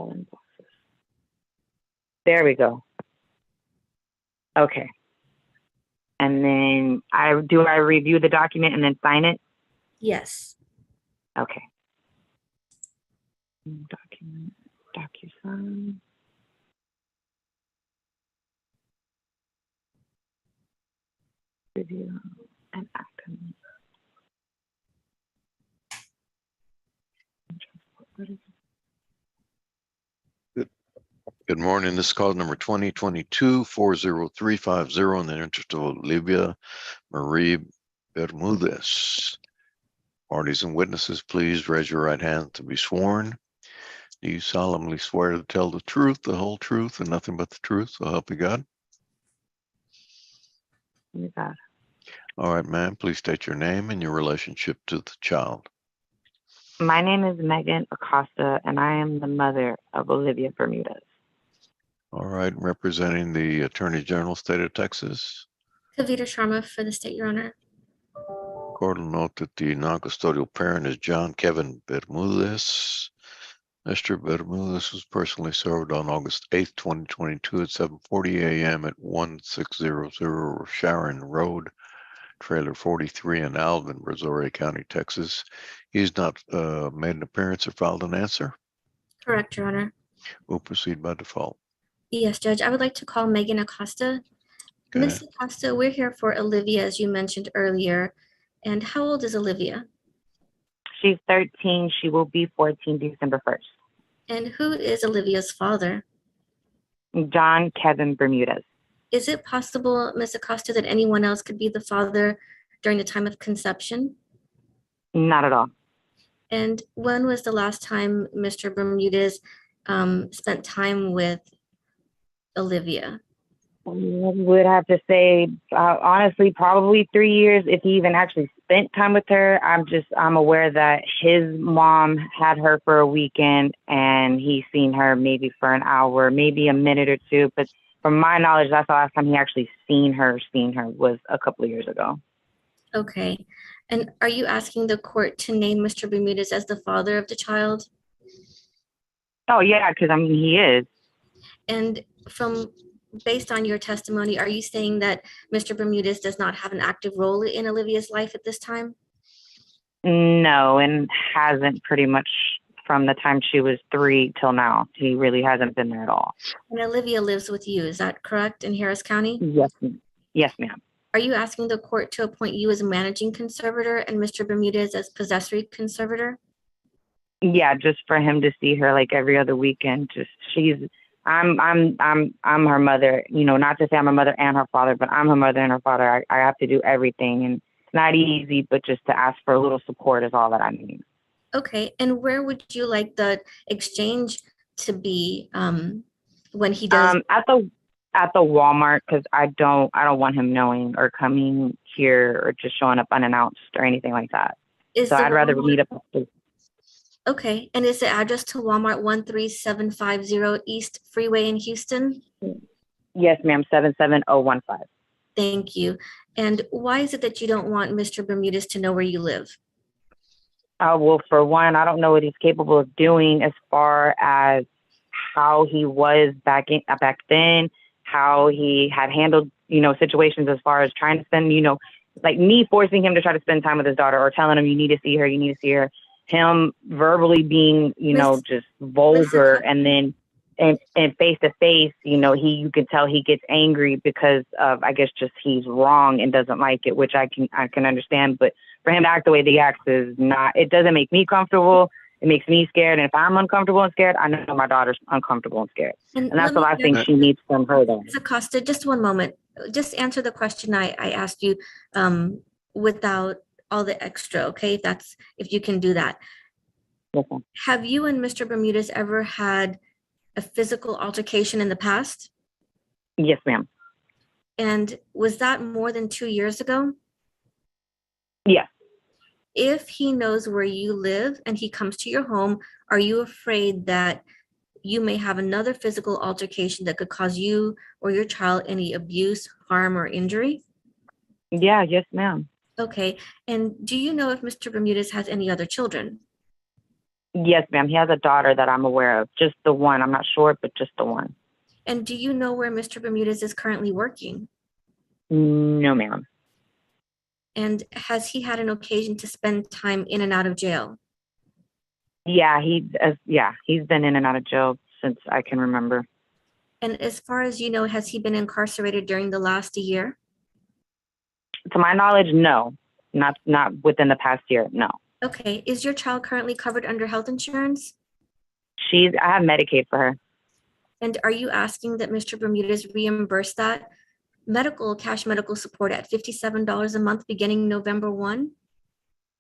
all in boxes. There we go. Okay. And then I review the document and then sign it? Yes. Okay. Document, DocuSign. Review and act. Good morning. This is call number 2022-40350 in the interest of Olivia Marie Bermudez. Parties and witnesses, please raise your right hand to be sworn. Do you solemnly swear to tell the truth, the whole truth, and nothing but the truth? So help you God. You got it. All right, ma'am. Please state your name and your relationship to the child. My name is Megan Acosta, and I am the mother of Olivia Bermudez. All right, representing the Attorney General, State of Texas. Kavita Sharma for the state, Your Honor. Court will note that the non-custodial parent is John Kevin Bermudez. Mr. Bermudez was personally served on August 8th, 2022 at 7:40 a.m. at 1600 Sharon Road, Trailer 43 in Alvin, Brazoria County, Texas. He's not made an appearance or filed an answer. Correct, Your Honor. We'll proceed by default. Yes, Judge. I would like to call Megan Acosta. Okay. Ms. Acosta, we're here for Olivia, as you mentioned earlier. And how old is Olivia? She's 13. She will be 14 December 1st. And who is Olivia's father? John Kevin Bermudez. Is it possible, Ms. Acosta, that anyone else could be the father during the time of conception? Not at all. And when was the last time Mr. Bermudez spent time with Olivia? Would have to say, honestly, probably 3 years if he even actually spent time with her. I'm aware that his mom had her for a weekend and he's seen her maybe for an hour, maybe a minute or two. But from my knowledge, that's the last time he actually seen her was a couple of years ago. Okay. And are you asking the court to name Mr. Bermudez as the father of the child? Oh, yeah, because I mean, he is. And based on your testimony, are you saying that Mr. Bermudez does not have an active role in Olivia's life at this time? No, and hasn't pretty much from the time she was 3 till now. He really hasn't been there at all. And Olivia lives with you, is that correct, in Harris County? Yes, yes, ma'am. Are you asking the court to appoint you as managing conservator and Mr. Bermudez as possessory conservator? Yeah, just for him to see her like every other weekend. I'm her mother. You know, not to say I'm her mother and her father, but I'm her mother and her father. I have to do everything, and it's not easy. But just to ask for a little support is all that I need. Okay, and where would you like the exchange to be when he does? At the Walmart, because I don't want him knowing or coming here or just showing up unannounced or anything like that. So I'd rather meet up. Okay, and is the address to Walmart 13750 East Freeway in Houston? Yes, ma'am, 77015. Thank you. And why is it that you don't want Mr. Bermudez to know where you live? Well, for one, I don't know what he's capable of doing as far as how he was back then, how he had handled, situations as far as trying to spend, like me forcing him to try to spend time with his daughter or telling him, you need to see her. Him verbally being, just vulgar, and then and face to face, you can tell he gets angry because of, I guess, just he's wrong and doesn't like it, which I can understand. But for him to act the way that he acts it doesn't make me comfortable. It makes me scared. And if I'm uncomfortable and scared, I know my daughter's uncomfortable and scared. And that's the last thing she needs from her. Ms. Acosta, just one moment. Just answer the question I asked you without all the extra, okay? If you can do that. Okay. Have you and Mr. Bermudez ever had a physical altercation in the past? Yes, ma'am. And was that more than 2 years ago? Yes. If he knows where you live and he comes to your home, are you afraid that you may have another physical altercation that could cause you or your child any abuse, harm, or injury? Yeah, yes, ma'am. Okay. And do you know if Mr. Bermudez has any other children? Yes, ma'am. He has a daughter that I'm aware of. Just the one. I'm not sure, but just the one. And do you know where Mr. Bermudez is currently working? No, ma'am. And has he had an occasion to spend time in and out of jail? Yeah, he's been in and out of jail since I can remember. And as far as you know, has he been incarcerated during the last year? To my knowledge, no. Not within the past year, no. Okay. Is your child currently covered under health insurance? I have Medicaid for her. And are you asking that Mr. Bermudez reimburse that cash medical support at $57 a month beginning November 1?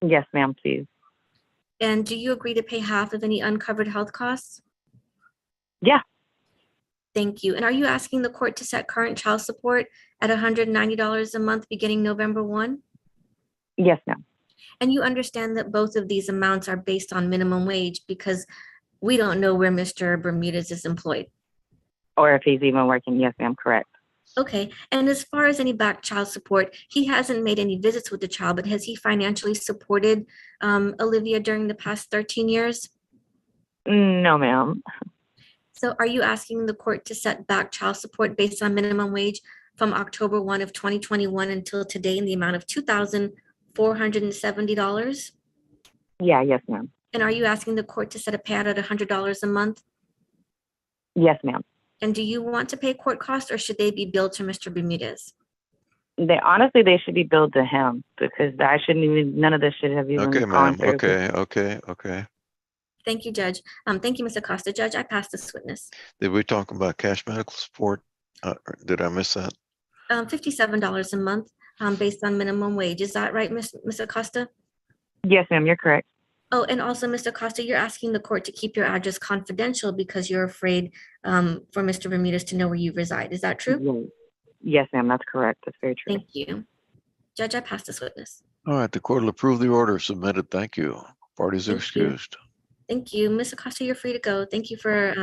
Yes, ma'am, please. And do you agree to pay half of any uncovered health costs? Yeah. Thank you. And are you asking the court to set current child support at $190 a month beginning November 1? Yes, ma'am. And you understand that both of these amounts are based on minimum wage because we don't know where Mr. Bermudez is employed. Or if he's even working. Yes, ma'am, correct. Okay. And as far as any back child support, he hasn't made any visits with the child, but has he financially supported Olivia during the past 13 years? No, ma'am. So are you asking the court to set back child support based on minimum wage from October 1 of 2021 until today in the amount of $2,470? Yeah, yes, ma'am. And are you asking the court to set a payout at $100 a month? Yes, ma'am. And do you want to pay court costs or should they be billed to Mr. Bermudez? They should be billed to him because none of this should have even Okay, gone ma'am. through. Okay. Thank you, Judge. Thank you, Ms. Acosta. Judge, I pass this witness. Did we talk about cash medical support? Or did I miss that? $57 a month based on minimum wage. Is that right, Ms. Acosta? Yes, ma'am, you're correct. Oh, and also, Mr. Acosta, you're asking the court to keep your address confidential because you're afraid for Mr. Bermudez to know where you reside. Is that true? Yes, ma'am, that's correct. That's very true. Thank you. Judge, I pass this witness. All right, the court will approve the order submitted. Thank you. Parties are Thank you. excused. Thank you. Ms. Acosta, you're free to go. Thank you for